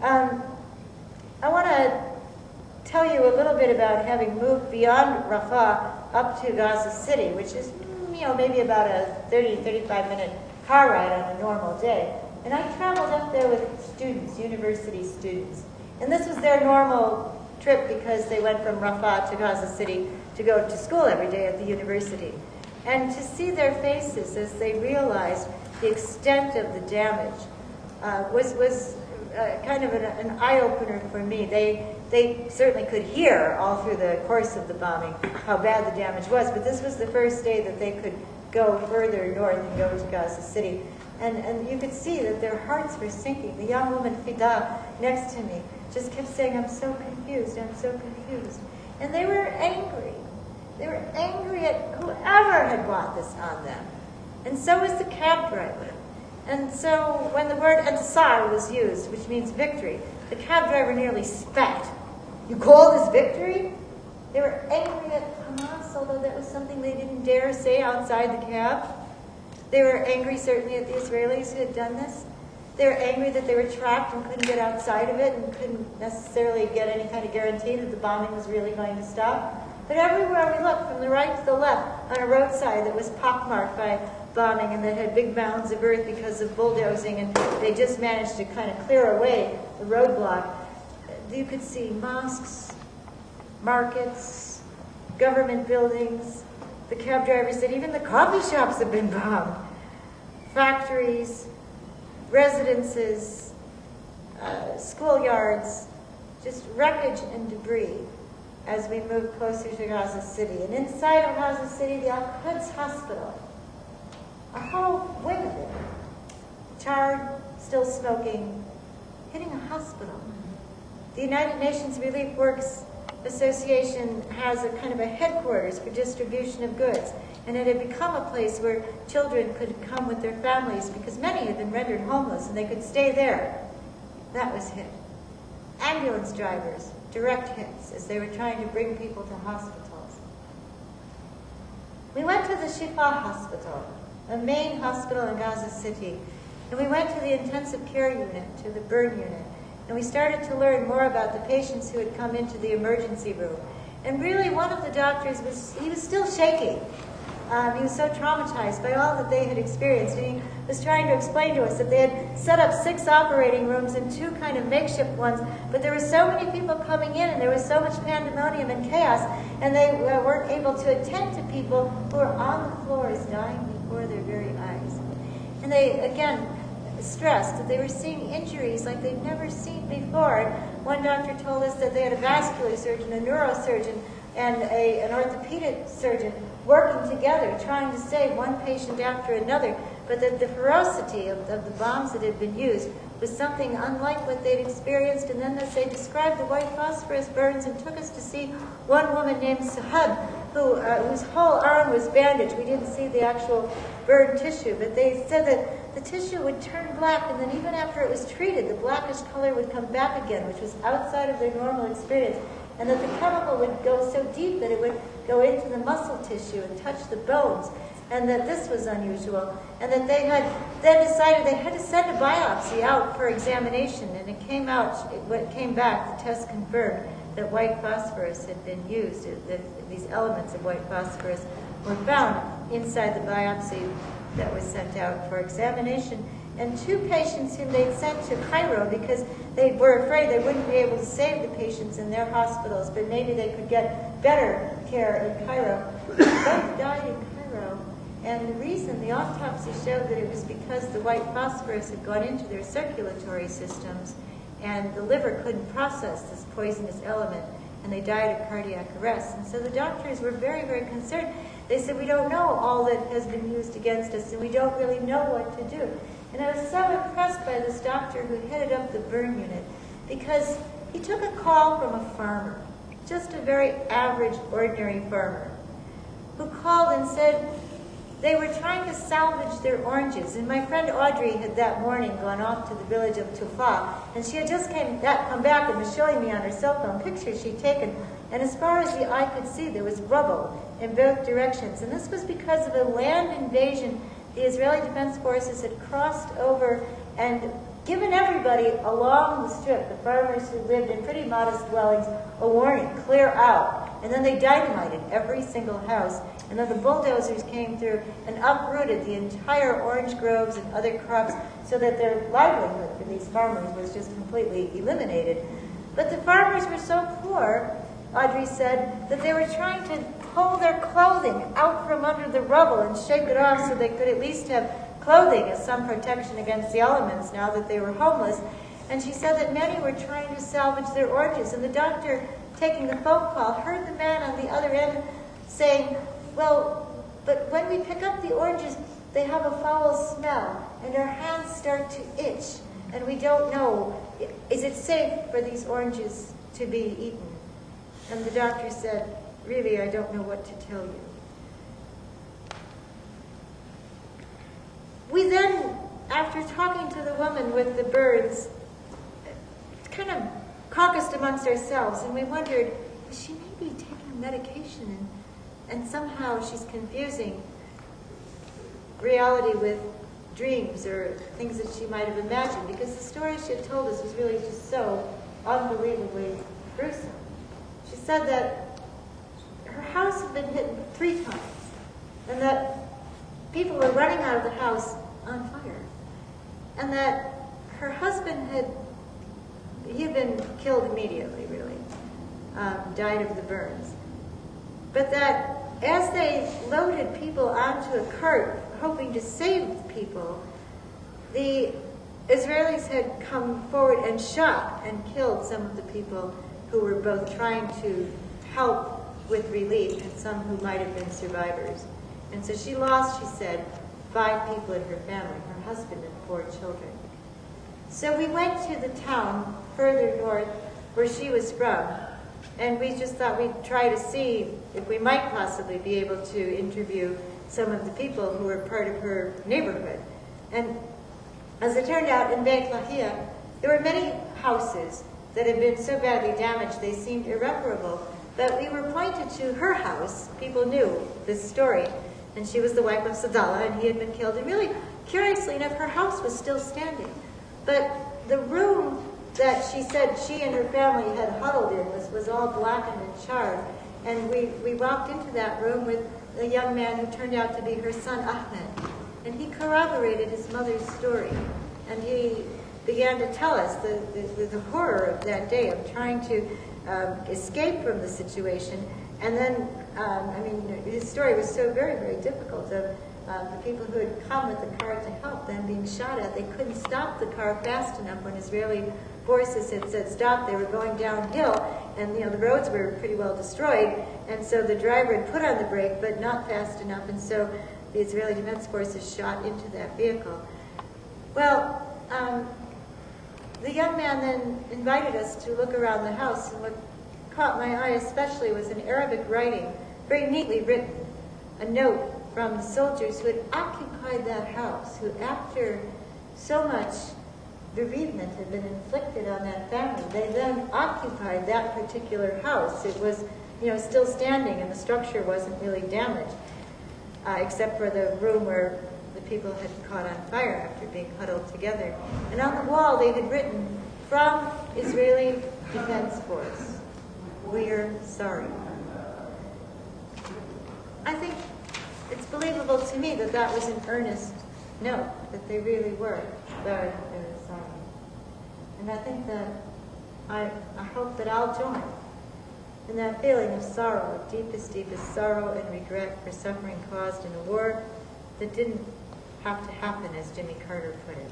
I want to tell you a little bit about having moved beyond Rafah up to Gaza City, which is, maybe about a 30 to 35-minute car ride on a normal day. And I traveled up there with students, university students. And this was their normal trip because they went from Rafah to Gaza City to go to school every day at the university. And to see their faces as they realized the extent of the damage was kind of an eye-opener for me. They certainly could hear all through the course of the bombing how bad the damage was, but this was the first day that they could go further north and go to Gaza City. And you could see that their hearts were sinking. The young woman, Fida, next to me, just kept saying, I'm so confused, I'm so confused. And they were angry. They were angry at whoever had brought this on them. And so was the cab driver. And so when the word Intisar was used, which means victory, the cab driver nearly spat. You call this victory? They were angry at Hamas, although that was something they didn't dare say outside the cab. They were angry certainly at the Israelis who had done this. They were angry that they were trapped and couldn't get outside of it and couldn't necessarily get any kind of guarantee that the bombing was really going to stop. But everywhere we looked, from the right to the left, on a roadside that was pockmarked by bombing and that had big mounds of earth because of bulldozing, and they just managed to kind of clear away the roadblock, you could see mosques, markets, government buildings. The cab driver said even the coffee shops have been bombed. Factories, residences, schoolyards, just wreckage and debris as we move closer to Gaza City. And inside of Gaza City, the Al-Quds Hospital, a whole wing of it, charred, still smoking, hitting a hospital. The United Nations Relief Works Association has a kind of a headquarters for distribution of goods, and it had become a place where children could come with their families because many had been rendered homeless and they could stay there. That was hit. Ambulance drivers, direct hits as they were trying to bring people to hospitals. We went to the Shifa Hospital, a main hospital in Gaza City, and we went to the intensive care unit, to the burn unit, and we started to learn more about the patients who had come into the emergency room. And really, one of the doctors he was still shaking. He was so traumatized by all that they had experienced. And he was trying to explain to us that they had set up 6 operating rooms and 2 kind of makeshift ones, but there were so many people coming in and there was so much pandemonium and chaos, and they weren't able to attend to people who were on the floors dying before their very eyes. And they, again, stressed that they were seeing injuries like they'd never seen before. And one doctor told us that they had a vascular surgeon, a neurosurgeon, and an orthopedic surgeon working together, trying to save one patient after another, but that the ferocity of the bombs that had been used was something unlike what they'd experienced. And then as they described the white phosphorus burns and took us to see one woman named Sahab, whose whole arm was bandaged. We didn't see the actual burn tissue, but they said that the tissue would turn black, and then even after it was treated, the blackish color would come back again, which was outside of their normal experience, and that the chemical would go so deep that it would go into the muscle tissue and touch the bones, and that this was unusual, and that they had then decided they had to send a biopsy out for examination, and it came out, what came back, the test confirmed that white phosphorus had been used, that these elements of white phosphorus were found inside the biopsy that was sent out for examination. And 2 patients whom they'd sent to Cairo because they were afraid they wouldn't be able to save the patients in their hospitals, but maybe they could get better care in Cairo. Both died in Cairo, and the reason, the autopsy showed that it was because the white phosphorus had gone into their circulatory systems, and the liver couldn't process this poisonous element, and they died of cardiac arrest. And so the doctors were very, very concerned. They said, we don't know all that has been used against us, and we don't really know what to do. And I was so impressed by this doctor who headed up the burn unit, because he took a call from a farmer, just a very average, ordinary farmer, who called and said they were trying to salvage their oranges. And my friend Audrey had that morning gone off to the village of Tufa, and she had just come back and was showing me on her cell phone pictures she'd taken. And as far as the eye could see, there was rubble in both directions. And this was because of a land invasion. The Israeli Defense Forces had crossed over and given everybody along the strip, the farmers who lived in pretty modest dwellings, a warning, clear out. And then they dynamited every single house. And then the bulldozers came through and uprooted the entire orange groves and other crops so that their livelihood for these farmers was just completely eliminated. But the farmers were so poor, Audrey said, that they were trying to pull their clothing out from under the rubble and shake it off so they could at least have clothing as some protection against the elements now that they were homeless. And she said that many were trying to salvage their oranges. And the doctor, taking the phone call, heard the man on the other end saying, well, but when we pick up the oranges, they have a foul smell, and our hands start to itch, and we don't know, is it safe for these oranges to be eaten? And the doctor said, really, I don't know what to tell you. We then, after talking to the woman with the birds, kind of caucused amongst ourselves, and we wondered, is she maybe taking medication and somehow she's confusing reality with dreams or things that she might have imagined, because the story she had told us was really just so unbelievably gruesome. She said that her house had been hit 3 times, and that people were running out of the house on fire, and that her husband had been killed immediately, really, died of the burns. But that as they loaded people onto a cart, hoping to save people, the Israelis had come forward and shot and killed some of the people who were both trying to help with relief and some who might have been survivors. And so she lost, she said, 5 people in her family, her husband and 4 children. So we went to the town further north where she was from, and we just thought we'd try to see if we might possibly be able to interview some of the people who were part of her neighborhood. And as it turned out, in Beit Lahia, there were many houses that had been so badly damaged they seemed irreparable. But we were pointed to her house. People knew this story. And she was the wife of Sadallah, and he had been killed. And really, curiously enough, her house was still standing. But the room that she said she and her family had huddled in was all blackened and charred. And we walked into that room with a young man who turned out to be her son, Ahmed. And he corroborated his mother's story. And he began to tell us the horror of that day of trying to escape from the situation. And then, his story was so very, very difficult of the people who had come with the car to help them being shot at. They couldn't stop the car fast enough when Israeli forces had said stop. They were going downhill, and the roads were pretty well destroyed. And so the driver had put on the brake, but not fast enough. And so the Israeli Defense Forces shot into that vehicle. Well, the young man then invited us to look around the house, and what caught my eye especially was an Arabic writing, very neatly written, a note from the soldiers who had occupied that house, who after so much bereavement had been inflicted on that family, they then occupied that particular house. It was, still standing, and the structure wasn't really damaged, except for the room where the people had caught on fire after being huddled together. And on the wall they had written, "From Israeli Defense Force, we're sorry." I think it's believable to me that that was an earnest note, that they really were very, very sorry. And I think that I hope that I'll join in that feeling of sorrow, of deepest, deepest sorrow and regret for suffering caused in a war that didn't have to happen, as Jimmy Carter put it.